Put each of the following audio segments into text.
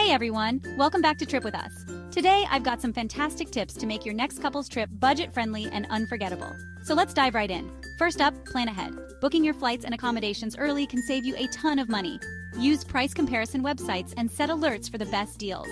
Hey everyone, welcome back to Trip with Us. Today I've got some fantastic tips to make your next couple's trip budget-friendly and unforgettable. So let's dive right in. First up, plan ahead. Booking your flights and accommodations early can save you a ton of money. Use price comparison websites and set alerts for the best deals.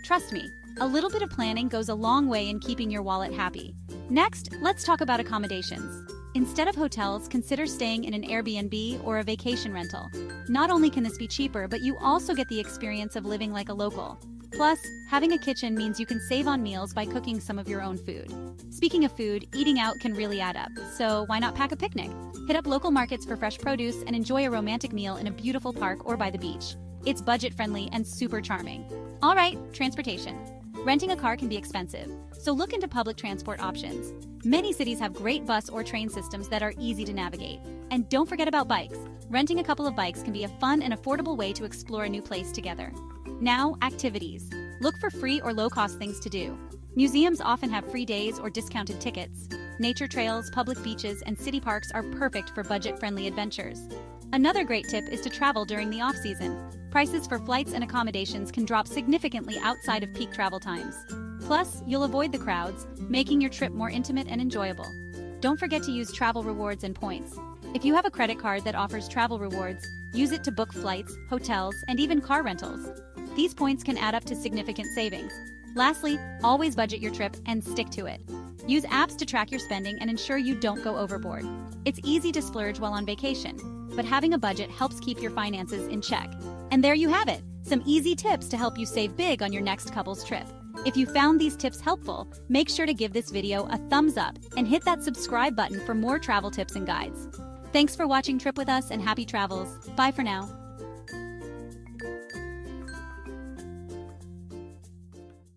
Trust me, a little bit of planning goes a long way in keeping your wallet happy. Next, let's talk about accommodations. Instead of hotels, consider staying in an Airbnb or a vacation rental. Not only can this be cheaper, but you also get the experience of living like a local. Plus, having a kitchen means you can save on meals by cooking some of your own food. Speaking of food, eating out can really add up, so why not pack a picnic? Hit up local markets for fresh produce and enjoy a romantic meal in a beautiful park or by the beach. It's budget-friendly and super charming. All right, transportation. Renting a car can be expensive, so look into public transport options. Many cities have great bus or train systems that are easy to navigate. And don't forget about bikes. Renting a couple of bikes can be a fun and affordable way to explore a new place together. Now, activities. Look for free or low-cost things to do. Museums often have free days or discounted tickets. Nature trails, public beaches, and city parks are perfect for budget-friendly adventures. Another great tip is to travel during the off-season. Prices for flights and accommodations can drop significantly outside of peak travel times. Plus, you'll avoid the crowds, making your trip more intimate and enjoyable. Don't forget to use travel rewards and points. If you have a credit card that offers travel rewards, use it to book flights, hotels, and even car rentals. These points can add up to significant savings. Lastly, always budget your trip and stick to it. Use apps to track your spending and ensure you don't go overboard. It's easy to splurge while on vacation, but having a budget helps keep your finances in check. And there you have it, some easy tips to help you save big on your next couple's trip. If you found these tips helpful, make sure to give this video a thumbs up and hit that subscribe button for more travel tips and guides. Thanks for watching Trip with Us and happy travels. Bye for now.